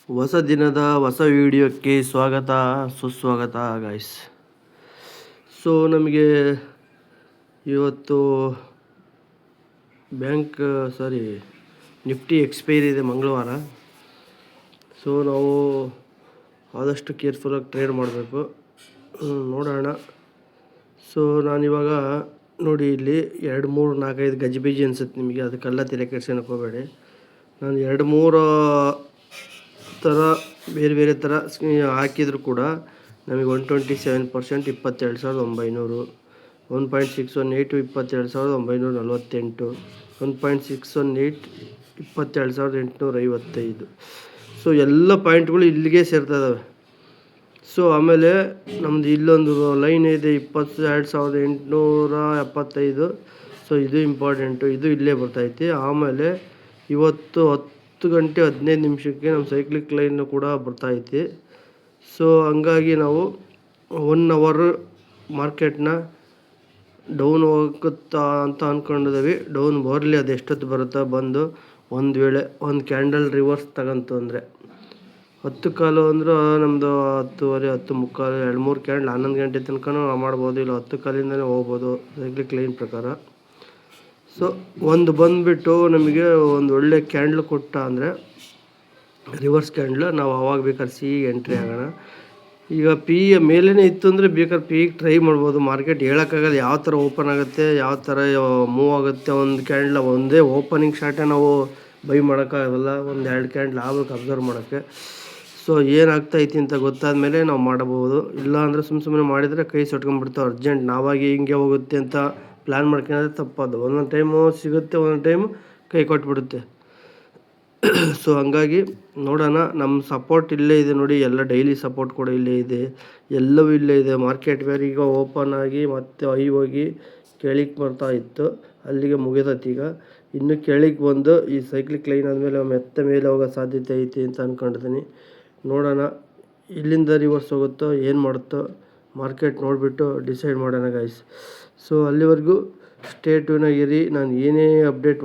ಹೊಸ ದಿನದ ಹೊಸ ವಿಡಿಯೋಕ್ಕೆ ಸ್ವಾಗತ ಸುಸ್ವಾಗತ ಗೈಸ್. ಸೊ ನಮಗೆ ಇವತ್ತು ನಿಫ್ಟಿ ಎಕ್ಸ್ಪೈರಿ ಇದೆ ಮಂಗಳವಾರ. ಸೊ ನಾವು ಆದಷ್ಟು ಕೇರ್ಫುಲ್ಲಾಗಿ ಟ್ರೇಡ್ ಮಾಡಬೇಕು. ನೋಡೋಣ. ಸೊ ನಾನಿವಾಗ ನೋಡಿ ಇಲ್ಲಿ 2, 3, 4, 5 ಗಜಿಬಿಜಿ ಅನಿಸುತ್ತೆ ನಿಮಗೆ, ಅದಕ್ಕೆಲ್ಲ ತಲೆ ಕೆಡ್ಸ್ಕೊಳಕ್ಕೆ ಹೋಗಬೇಡಿ. ನಾನು 2, 3 ಥರ ಬೇರೆ ಥರ ಹಾಕಿದರೂ ಕೂಡ ನಮಗೆ 127%, 22,900, 1.618 22,948, 1.618 22,855. ಸೊ ಎಲ್ಲ ಪಾಯಿಂಟ್ಗಳು ಇಲ್ಲಿಗೆ ಸೇರ್ತಾ ಇದ್ದಾವೆ. ಸೊ ಆಮೇಲೆ ನಮ್ಮದು ಇಲ್ಲೊಂದು ಲೈನ್ ಇದೆ 22,875. ಸೊ ಇದು ಇಂಪಾರ್ಟೆಂಟು, ಇದು ಇಲ್ಲೇ ಬರ್ತೈತಿ. ಆಮೇಲೆ ಇವತ್ತು 10 ಗಂಟೆ 15 ನಿಮಿಷಕ್ಕೆ ನಮ್ಮ ಸೈಕ್ಲಿಕ್ ಲೈನ್ ಕೂಡ ಬರ್ತೈತಿ. ಸೊ ಹಂಗಾಗಿ ನಾವು 1 ಅವರ್ ಮಾರ್ಕೆಟ್ನ ಡೌನ್ ಹೋಗುತ್ತಾ ಅಂತ ಅಂದ್ಕೊಂಡಿದ್ದೀವಿ. ಡೌನ್ ಬರಲಿ, ಅದು ಎಷ್ಟೊತ್ತು ಬರುತ್ತಾ ಬಂದು ಒಂದು ವೇಳೆ ಒಂದು ಕ್ಯಾಂಡಲ್ ರಿವರ್ಸ್ ತಗೊಂತು ಅಂದರೆ 10 ಕಾಲು ಅಂದ್ರೆ ನಮ್ಮದು 10:30, 10:45, 2-3 ಕ್ಯಾಂಡಲ್ 11 ಗಂಟೆ ತನಕ ಮಾಡ್ಬೋದು, ಇಲ್ಲ 10 ಕಾಲಿಂದನೇ ಹೋಗ್ಬೋದು ಸೈಕ್ಲಿಕ್ ಲೈನ್ ಪ್ರಕಾರ. ಸೊ ಒಂದು ಬಂದುಬಿಟ್ಟು ನಮಗೆ ಒಂದು ಒಳ್ಳೆ ಕ್ಯಾಂಡ್ಲ್ ಕೊಟ್ಟ ಅಂದರೆ ರಿವರ್ಸ್ ಕ್ಯಾಂಡ್ಲು, ನಾವು ಅವಾಗ ಬೇಕಾದ್ರೆ ಸಿಗೆ ಎಂಟ್ರಿ ಆಗೋಣ. ಈಗ ಪಿ ಮೇಲೇ ಇತ್ತು ಅಂದರೆ ಬೇಕಾದ್ರೆ ಪಿಗೆ ಟ್ರೈ ಮಾಡ್ಬೋದು. ಮಾರ್ಕೆಟ್ ಹೇಳೋಕ್ಕಾಗಲ್ಲ ಯಾವ ಥರ ಓಪನ್ ಆಗುತ್ತೆ, ಯಾವ ಥರ ಮೂವ್ ಆಗುತ್ತೆ. ಒಂದು ಕ್ಯಾಂಡ್ಲ ಒಂದೇ ಓಪನಿಂಗ್ ಶಾರ್ಟೇ ನಾವು ಬೈ ಮಾಡೋಕ್ಕಾಗಲ್ಲ, 1-2 ಕ್ಯಾಂಡ್ಲ್ ಆಗಬೇಕು ಅಬ್ಸರ್ವ್ ಮಾಡೋಕ್ಕೆ. ಸೊ ಏನಾಗ್ತೈತಿ ಅಂತ ಗೊತ್ತಾದ ಮೇಲೆ ನಾವು ಮಾಡಬಹುದು. ಇಲ್ಲ ಅಂದರೆ ಸುಮ್ಮನೆ ಮಾಡಿದರೆ ಕೈ ಸಟ್ಕೊಂಡ್ಬಿಡ್ತಾವೆ. ಅರ್ಜೆಂಟ್ ನಾವಾಗಿ ಹಿಂಗೆ ಹೋಗುತ್ತೆ ಅಂತ ಪ್ಲ್ಯಾನ್ ಮಾಡ್ಕೊಂಡ್ರೆ ತಪ್ಪದು. ಒಂದೊಂದು ಟೈಮು ಸಿಗುತ್ತೆ, ಒಂದೊಂದು ಟೈಮು ಕೈ ಕೊಟ್ಬಿಡುತ್ತೆ. ಸೊ ಹಂಗಾಗಿ ನೋಡೋಣ. ನಮ್ಮ ಸಪೋರ್ಟ್ ಇಲ್ಲೇ ಇದೆ ನೋಡಿ, ಎಲ್ಲ ಡೈಲಿ ಸಪೋರ್ಟ್ ಕೂಡ ಇಲ್ಲೇ ಇದೆ, ಎಲ್ಲವೂ ಇಲ್ಲೇ ಇದೆ. ಮಾರ್ಕೆಟ್ ಬೇರೆ ಈಗ ಓಪನ್ ಆಗಿ ಮತ್ತೆ ಹೋಗಿ ಕೆಳಗೆ ಬರ್ತಾ ಇತ್ತು, ಅಲ್ಲಿಗೆ ಮುಗಿದೈತಿ. ಈಗ ಇನ್ನು ಕೆಳಗೆ ಬಂದು ಈ ಸೈಕ್ಲಿಕ್ ಲೈನ್ ಆದಮೇಲೆ ಮತ್ತೆ ಮೇಲೆ ಹೋಗೋ ಸಾಧ್ಯತೆ ಐತಿ ಅಂತ ಅಂದ್ಕೊಂಡಿದ್ದೀನಿ. ನೋಡೋಣ ಇಲ್ಲಿಂದ ರಿವರ್ಸ್ ಹೋಗುತ್ತೋ ಏನು ಮಾಡುತ್ತೋ ಮಾರ್ಕೆಟ್ ನೋಡಿಬಿಟ್ಟು ಡಿಸೈಡ್ ಮಾಡೋಣ ಗೈಸ್. ಸೊ ಅಲ್ಲಿವರೆಗೂ ಸ್ಟೇ ಟ್ಯೂನಾಗಿರಿ. ನಾನು ಏನೇ ಅಪ್ಡೇಟ್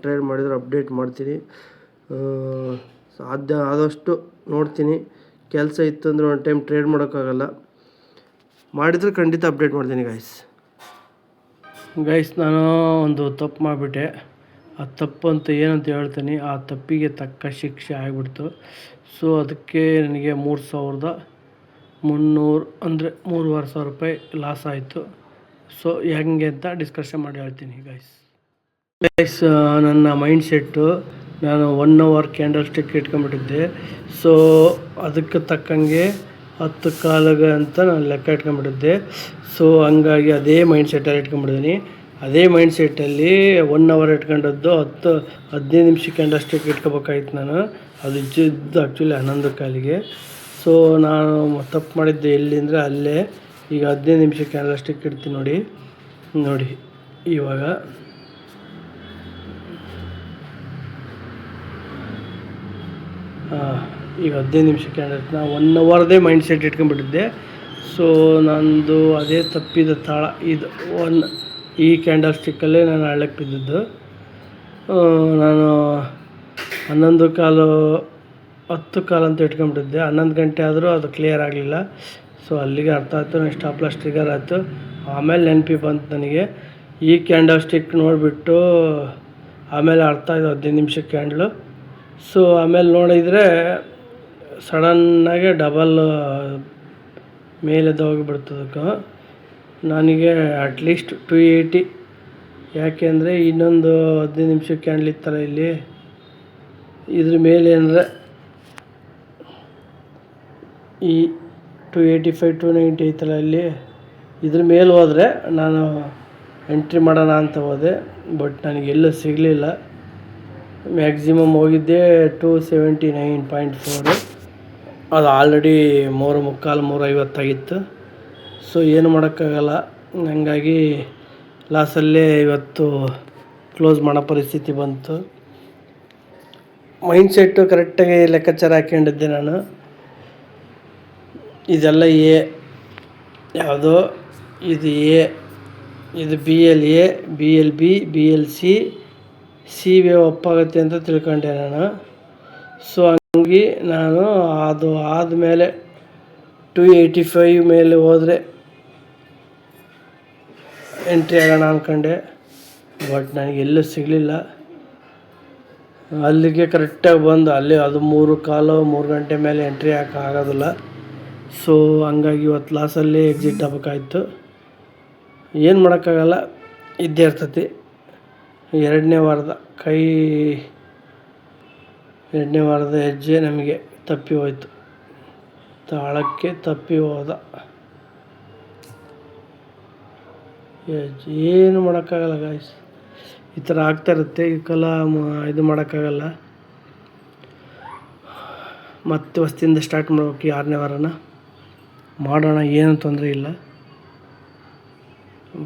ಟ್ರೇಡ್ ಮಾಡಿದ್ರು ಅಪ್ಡೇಟ್ ಮಾಡ್ತೀನಿ. ಸಾಧ್ಯ ಆದಷ್ಟು ನೋಡ್ತೀನಿ. ಕೆಲಸ ಇತ್ತು ಅಂದರೆ ಒಂದು ಟೈಮ್ ಟ್ರೇಡ್ ಮಾಡೋಕ್ಕಾಗಲ್ಲ, ಮಾಡಿದರೆ ಖಂಡಿತ ಅಪ್ಡೇಟ್ ಮಾಡ್ತೀನಿ ಗೈಸ್. ನಾನು ಒಂದು ತಪ್ಪು ಮಾಡಿಬಿಟ್ಟೆ. ಆ ತಪ್ಪು ಅಂತ ಏನಂತ ಹೇಳ್ತೀನಿ, ಆ ತಪ್ಪಿಗೆ ತಕ್ಕ ಶಿಕ್ಷೆ ಆಗಿಬಿಡ್ತು. ಸೊ ಅದಕ್ಕೆ ನನಗೆ 3,300 ಅಂದರೆ 3,500 ರೂಪಾಯಿ ಲಾಸ್ ಆಯಿತು. ಸೊ ಹೆಂಗೆ ಅಂತ ಡಿಸ್ಕಷನ್ ಮಾಡಿ ಹೇಳ್ತೀನಿ ಗೈಸ್. ನನ್ನ ಮೈಂಡ್ ಸೆಟ್ಟು, ನಾನು 1 ಅವರ್ ಕ್ಯಾಂಡಲ್ ಸ್ಟಿಕ್ ಇಟ್ಕೊಂಡ್ಬಿಟ್ಟಿದ್ದೆ. ಸೊ ಅದಕ್ಕೆ ತಕ್ಕಂಗೆ 10 ಕಾಲಿಗೆ ಅಂತ ನಾನು ಲೆಕ್ಕ ಇಟ್ಕೊಂಡ್ಬಿಟ್ಟಿದ್ದೆ. ಸೊ ಹಂಗಾಗಿ ಅದೇ ಮೈಂಡ್ ಸೆಟ್ಟಲ್ಲಿ ಇಟ್ಕೊಂಡ್ಬಿಟ್ಟಿದ್ದೀನಿ. ಅದೇ ಮೈಂಡ್ ಸೆಟ್ಟಲ್ಲಿ 1 ಅವರ್ ಇಟ್ಕೊಂಡದ್ದು 10-15 ನಿಮಿಷಕ್ಕೆ ಕ್ಯಾಂಡಲ್ ಸ್ಟಿಕ್ ಇಟ್ಕೋಬೇಕಾಯ್ತು ನಾನು. ಅದು ಇದ್ದು ಆ್ಯಕ್ಚುಲಿ 11 ಕಾಲಿಗೆ. ಸೊ ನಾನು ತಪ್ಪು ಮಾಡಿದ್ದೆ ಎಲ್ಲಿ ಅಂದರೆ ಅಲ್ಲೇ. ಈಗ 15 ನಿಮಿಷಕ್ಕೆ ಕ್ಯಾಂಡಲ್ ಸ್ಟಿಕ್ ಇಡ್ತೀನಿ ನೋಡಿ ಇವಾಗ. ಈಗ 15 ನಿಮಿಷಕ್ಕೆ ಕ್ಯಾಂಡಲ್ ನಾನು 1 ಅವರ್ದೇ ಮೈಂಡ್ ಸೆಟ್ ಇಟ್ಕೊಂಡ್ಬಿಟ್ಟಿದ್ದೆ. ಸೊ ನಂದು ಅದೇ ತಪ್ಪಿದ ತಾಳ ಇದು. ಈ ಕ್ಯಾಂಡಲ್ ಸ್ಟಿಕ್ಕಲ್ಲೇ ನಾನು ಹಳ್ಳಕ್ಕೆ ಬಿದ್ದಿದ್ದು. ನಾನು 11 ಕಾಲು 10 ಕಾಲು ಅಂತ ಇಟ್ಕೊಂಡ್ಬಿಟ್ಟಿದ್ದೆ. 11 ಗಂಟೆ ಆದರೂ ಅದು ಕ್ಲಿಯರ್ ಆಗಲಿಲ್ಲ. ಸೊ ಅಲ್ಲಿಗೆ ಅರ್ಥ ಆಯಿತು, ನಾನು ಸ್ಟಾಪ್ ಲಾಸ್ ಟ್ರಿಗರ್ ಆಯಿತು. ಆಮೇಲೆ ನೆನಪಿ ಬಂತು ನನಗೆ, ಈ ಕ್ಯಾಂಡಲ್ ಸ್ಟಿಕ್ ನೋಡಿಬಿಟ್ಟು ಆಮೇಲೆ ಅರ್ಥ ಆಯಿತು 15 ನಿಮಿಷಕ್ಕೆ ಕ್ಯಾಂಡ್ಲು. ಸೊ ಆಮೇಲೆ ನೋಡಿದರೆ ಸಡನ್ನಾಗೆ ಡಬಲ್ ಮೇಲೆ ಹೋಗಿಬಿಡ್ತದಕ್ಕೆ. ನನಗೆ ಅಟ್ಲೀಸ್ಟ್ 280, ಯಾಕೆಂದರೆ ಇನ್ನೊಂದು 15 ನಿಮಿಷಕ್ಕೆ ಕ್ಯಾಂಡ್ಲ್ ಇತ್ತಲ್ಲ ಇಲ್ಲಿ, ಇದ್ರ ಮೇಲೆ ಅಂದರೆ ಈ 285, 290 ಐತಲ್ಲ ಇಲ್ಲಿ, ಇದ್ರ ಮೇಲೆ ಹೋದರೆ ನಾನು ಎಂಟ್ರಿ ಮಾಡೋಣ ಅಂತ ಹೋದೆ. ಬಟ್ ನನಗೆಲ್ಲೂ ಸಿಗಲಿಲ್ಲ. ಮ್ಯಾಕ್ಸಿಮಮ್ ಹೋಗಿದ್ದೆ 279.4. ಅದು ಆಲ್ರೆಡಿ 3.25, 350 ಆಗಿತ್ತು. ಸೊ ಏನು ಮಾಡೋಕ್ಕಾಗಲ್ಲ. ಹಂಗಾಗಿ ಲಾಸಲ್ಲೇ ಇವತ್ತು ಕ್ಲೋಸ್ ಮಾಡೋ ಪರಿಸ್ಥಿತಿ ಬಂತು. ಮೈಂಡ್ಸೆಟ್ಟು ಕರೆಕ್ಟಾಗಿ ಲೆಕ್ಕಾಚಾರ ಹಾಕ್ಕೊಂಡಿದ್ದೆ ನಾನು. ಇದೆಲ್ಲ ಯಾವುದೋ ಇದು ಇದು BLA, BLB, BLC, CBA ಒಪ್ಪಾಗುತ್ತೆ ಅಂತ ತಿಳ್ಕೊಂಡೆ ನಾನು. ಸೊ ಹಂಗೆ ನಾನು ಅದು ಆದಮೇಲೆ 285 ಮೇಲೆ ಹೋದರೆ ಎಂಟ್ರಿ ಆಗೋಣ ಅಂದ್ಕೊಂಡೆ. ಬಟ್ ನನಗೆಲ್ಲೂ ಸಿಗಲಿಲ್ಲ. ಅಲ್ಲಿಗೆ ಕರೆಕ್ಟಾಗಿ ಬಂದು ಅಲ್ಲಿ ಅದು 3 ಗಂಟೆ ಮೇಲೆ ಎಂಟ್ರಿ ಆಗೋದಿಲ್ಲ. ಸೊ ಹಂಗಾಗಿ ಇವತ್ತು ಲಾಸಲ್ಲಿ ಎಕ್ಸಿಟ್ ಆಗಬೇಕಾಯ್ತು. ಏನು ಮಾಡೋಕ್ಕಾಗಲ್ಲ, ಇದ್ದೇ ಇರ್ತೈತಿ. ಎರಡನೇ ವಾರದ ಹೆಜ್ಜೆ ನಮಗೆ ತಪ್ಪಿ ಹೋಯ್ತು, ತಾಳಕ್ಕೆ ತಪ್ಪಿ ಹೋದ ಹೆಜ್ಜೆ. ಏನು ಮಾಡೋಕ್ಕಾಗಲ್ಲ ಗಾಯ್ಸ್, ಈ ಥರ ಆಗ್ತಾಯಿರುತ್ತೆ. ಇದಕ್ಕೆಲ್ಲ ಇದು ಮಾಡೋಕ್ಕಾಗಲ್ಲ. ಮತ್ತೆ ಹೊಸ್ತಿಂದ ಸ್ಟಾರ್ಟ್ ಮಾಡ್ಬೇಕು. 6ನೇ ವಾರನ ಮಾಡೋಣ, ಏನೂ ತೊಂದರೆ ಇಲ್ಲ.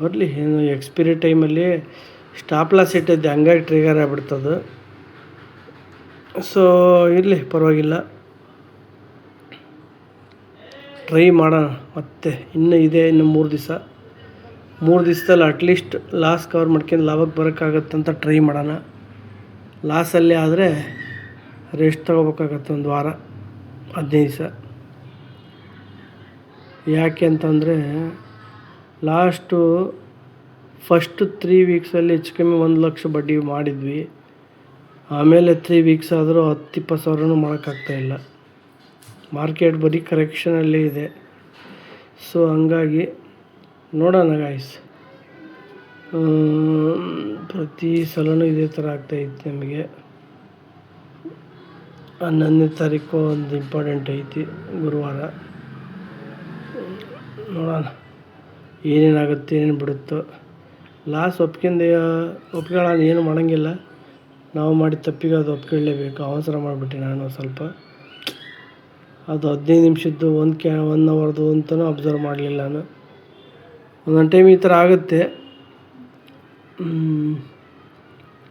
ಬರಲಿ. ಏನು ಎಕ್ಸ್ಪೈರಿ ಟೈಮಲ್ಲಿ ಸ್ಟಾಪ್ ಲಾಸ್ ಇಟ್ಟಿದ್ದೆ, ಹಂಗಾಗಿ ಟ್ರಿಗರ್ ಆಗಿಬಿಡ್ತದು. ಸೊ ಇರಲಿ, ಪರವಾಗಿಲ್ಲ, ಟ್ರೈ ಮಾಡೋಣ. ಮತ್ತೆ ಇನ್ನೂ ಇದೆ, ಇನ್ನು 3 ದಿವಸದಲ್ಲಿ ಅಟ್ಲೀಸ್ಟ್ ಲಾಸ್ ಕವರ್ ಮಾಡ್ಕೊಂಡು ಲಾಭಕ್ಕೆ ಬರೋಕ್ಕಾಗತ್ತಂತ ಟ್ರೈ ಮಾಡೋಣ. ಲಾಸಲ್ಲಿ ಆದರೆ ರೆಸ್ಟ್ ತೊಗೋಬೇಕಾಗತ್ತೆ 1 ವಾರ 15 ದಿವಸ. ಯಾಕೆ ಅಂತಂದರೆ ಫಸ್ಟ್ 3 ವೀಕ್ಸಲ್ಲಿ ಹೆಚ್ಚು ಕಮ್ಮಿ 1 ಲಕ್ಷ ಬಡ್ಡಿ ಮಾಡಿದ್ವಿ. ಆಮೇಲೆ 3 ವೀಕ್ಸ್ ಆದರೂ 10-20 ಸಾವಿರನೂ ಮಾಡೋಕ್ಕಾಗ್ತಾಯಿಲ್ಲ. ಮಾರ್ಕೆಟ್ ಬರೀ ಕರೆಕ್ಷನಲ್ಲೇ ಇದೆ. ಸೊ ಹಂಗಾಗಿ ನೋಡೋಣ ಗಾಯ್ಸ್. ಪ್ರತಿ ಸಲವೂ ಇದೇ ಥರ ಆಗ್ತಾಯಿತ್ತು ನಮಗೆ. 11ನೇ ತಾರೀಕು ಒಂದು ಇಂಪಾರ್ಟೆಂಟ್ ಐತಿ, ಗುರುವಾರ. ನೋಡೋಣ ಏನೇನಾಗುತ್ತೆ, ಏನೇನು ಬಿಡುತ್ತೋ. ಲಾಸ್ ಒಪ್ಕೊಳ್ಳೋಣ, ಏನು ಮಾಡೋಂಗಿಲ್ಲ. ನಾವು ಮಾಡಿದ ತಪ್ಪಿಗೆ ಅದು ಒಪ್ಕೊಳ್ಳೇಬೇಕು. ಅವಸರ ಮಾಡಿಬಿಟ್ಟೆ ನಾನು ಸ್ವಲ್ಪ. ಅದು 15 ನಿಮಿಷದ್ದು 1 ಅವರ್ದು ಅಂತಲೂ ಅಬ್ಸರ್ವ್ ಮಾಡಲಿಲ್ಲ ನಾನು. ಒಂದೊಂದು ಟೈಮ್ ಈ ಥರ ಆಗುತ್ತೆ.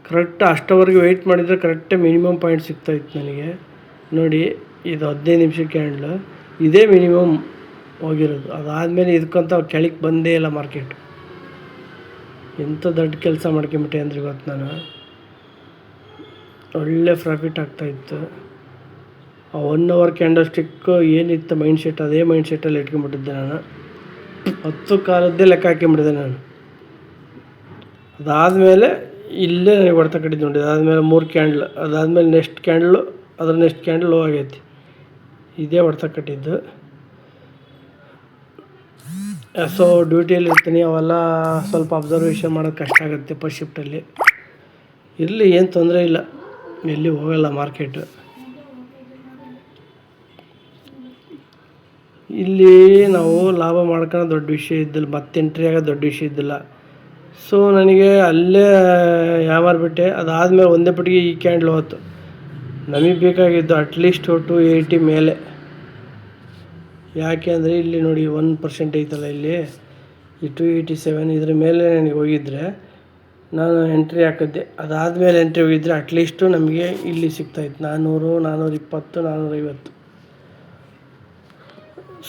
ಕರೆಕ್ಟ್ ಅಷ್ಟವರೆಗೆ ವೆಯ್ಟ್ ಮಾಡಿದರೆ ಕರೆಕ್ಟಾಗಿ ಮಿನಿಮಮ್ ಪಾಯಿಂಟ್ ಸಿಗ್ತಾಯಿತ್ತು ನನಗೆ. ನೋಡಿ, ಇದು 15 ನಿಮಿಷ ಕ್ಯಾಂಡ್ಲು, ಇದೇ ಮಿನಿಮಮ್ ಹೋಗಿರೋದು. ಅದಾದಮೇಲೆ ಇದಕ್ಕಂತ ಕೆಳಗೆ ಬಂದೇ ಇಲ್ಲ ಮಾರ್ಕೆಟು. ಎಂಥ ದೊಡ್ಡ ಕೆಲಸ ಮಾಡ್ಕೊಂಬಿಟ್ಟೆ ಅಂದರೆ ಇವತ್ತು ನಾನು. ಒಳ್ಳೆ ಪ್ರಾಫಿಟ್ ಆಗ್ತಾಯಿತ್ತು. ಆ 1 ಅವರ್ ಕ್ಯಾಂಡಲ್ ಸ್ಟಿಕ್ಕು ಏನಿತ್ತು ಮೈಂಡ್ಸೆಟ್, ಅದೇ ಮೈಂಡ್ಸೆಟ್ಟಲ್ಲಿ ಇಟ್ಕೊಂಡ್ಬಿಟ್ಟಿದ್ದೆ ನಾನು. 10 ಕಾಲದ್ದೇ ಲೆಕ್ಕ ಹಾಕ್ಕೊಂಬಿಟ್ಟಿದ್ದೆ ನಾನು. ಅದಾದಮೇಲೆ ಇಲ್ಲೇ ನನಗೆ ಹೊಡ್ತ ಕಟ್ಟಿದ್ದು ನೋಡಿ. ಅದಾದಮೇಲೆ 3 ಕ್ಯಾಂಡ್ಲ್, ಅದಾದಮೇಲೆ ನೆಕ್ಸ್ಟ್ ಕ್ಯಾಂಡ್ಲ್ ಲೋ ಆಗೈತಿ. ಇದೇ ಹೊಡ್ತ ಕಟ್ಟಿದ್ದು. ಸೊ ಡ್ಯೂಟಿಯಲ್ಲಿ ಇರ್ತೀನಿ, ಅವೆಲ್ಲ ಸ್ವಲ್ಪ ಅಬ್ಸರ್ವೇಷನ್ ಮಾಡೋದು ಕಷ್ಟ ಆಗುತ್ತೆ ಫಸ್ಟ್ ಶಿಫ್ಟಲ್ಲಿ. ಇರಲಿ, ಏನು ತೊಂದರೆ ಇಲ್ಲ, ಎಲ್ಲಿ ಹೋಗಲ್ಲ ಮಾರ್ಕೆಟು. ಇಲ್ಲಿ ನಾವು ಲಾಭ ಮಾಡ್ಕೊಳ್ಳೋ ದೊಡ್ಡ ವಿಷಯ ಇದ್ದಿಲ್ಲ, ಮತ್ತೆ ಎಂಟ್ರಿ ಆಗೋದು ದೊಡ್ಡ ವಿಷಯ ಇದ್ದಿಲ್ಲ. ಸೊ ನನಗೆ ಅಲ್ಲೇ ಯಾಮಾರ್ಬಿಟ್ಟೆ. ಅದಾದಮೇಲೆ ಒಂದೇ ಪಟ್ಟಿಗೆ ಈ ಕ್ಯಾಂಡ್ಲ್ ಹೋಯ್ತು. ನಮಗೆ ಬೇಕಾಗಿದ್ದು ಅಟ್ಲೀಸ್ಟ್ 280 ಮೇಲೆ. ಯಾಕೆ ಅಂದರೆ ಇಲ್ಲಿ ನೋಡಿ 1% ಐತಲ್ಲ ಇಲ್ಲಿ, ಈ 287 ಇದ್ರ ಮೇಲೆ ನನಗೆ ಹೋಗಿದ್ದರೆ ನಾನು ಎಂಟ್ರಿ ಹಾಕಿದ್ದೆ. ಅದಾದಮೇಲೆ ಎಂಟ್ರಿ ಹೋಗಿದ್ದರೆ ಅಟ್ಲೀಸ್ಟು ನಮಗೆ ಇಲ್ಲಿ ಸಿಗ್ತಾಯಿತ್ತು 400, 420, 450.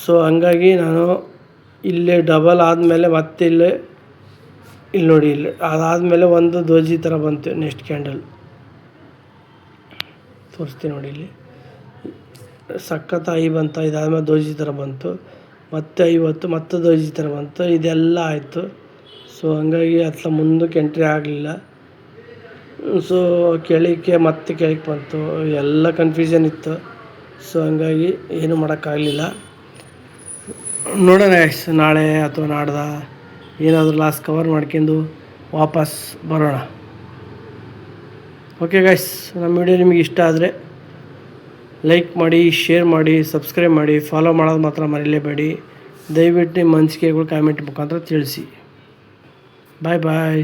ಸೊ ಹಂಗಾಗಿ ನಾನು ಇಲ್ಲೇ ಡಬಲ್ ಆದಮೇಲೆ ಮತ್ತೆ ಇಲ್ಲಿ ನೋಡಿ, ಇಲ್ಲಿ ಅದಾದಮೇಲೆ ಒಂದು ಧ್ವಜಿ ಥರ ಬಂತು. ನೆಕ್ಸ್ಟ್ ಕ್ಯಾಂಡಲ್ ತೋರಿಸ್ತೀನಿ ನೋಡಿ, ಇಲ್ಲಿ ಸಖತ್ ಹೈ ಬಂತ. ಇದಾದಮೇಲೆ ಧ್ವಜಿ ಥರ ಬಂತು, ಮತ್ತೆ 50, ಮತ್ತೆ ಧ್ವಜಿ ಥರ ಬಂತು. ಇದೆಲ್ಲ ಆಯಿತು. ಸೊ ಹಂಗಾಗಿ ಅತ್ಲ ಮುಂದಕ್ಕೆ ಎಂಟ್ರಿ ಆಗಲಿಲ್ಲ. ಸೊ ಮತ್ತೆ ಕೆಳಗೆ ಬಂತು. ಎಲ್ಲ ಕನ್ಫ್ಯೂಷನ್ ಇತ್ತು. ಸೊ ಹಂಗಾಗಿ ಏನೂ ಮಾಡೋಕ್ಕಾಗಲಿಲ್ಲ. ನೋಡೋಣ ನಾಳೆ ಅಥವಾ ನಾಡ್ದ ಏನಾದರೂ ಲಾಸ್ ಕವರ್ ಮಾಡ್ಕೊಂಡು ವಾಪಸ್ ಬರೋಣ. ಓಕೆ ಗೈಸ್, ನಮ್ಮ ವಿಡಿಯೋ ನಿಮಗೆ ಇಷ್ಟ ಆದರೆ ಲೈಕ್ ಮಾಡಿ, ಶೇರ್ ಮಾಡಿ, ಸಬ್ಸ್ಕ್ರೈಬ್ ಮಾಡಿ, ಫಾಲೋ ಮಾಡೋದು ಮಾತ್ರ ಮರೀಲೇಬೇಡಿ. ದಯವಿಟ್ಟು ನಿಮ್ಮ ಅನಿಸಿಕೆಗಳು ಕಾಮೆಂಟ್ ಮುಖಾಂತರ ತಿಳಿಸಿ. ಬಾಯ್ ಬಾಯ್.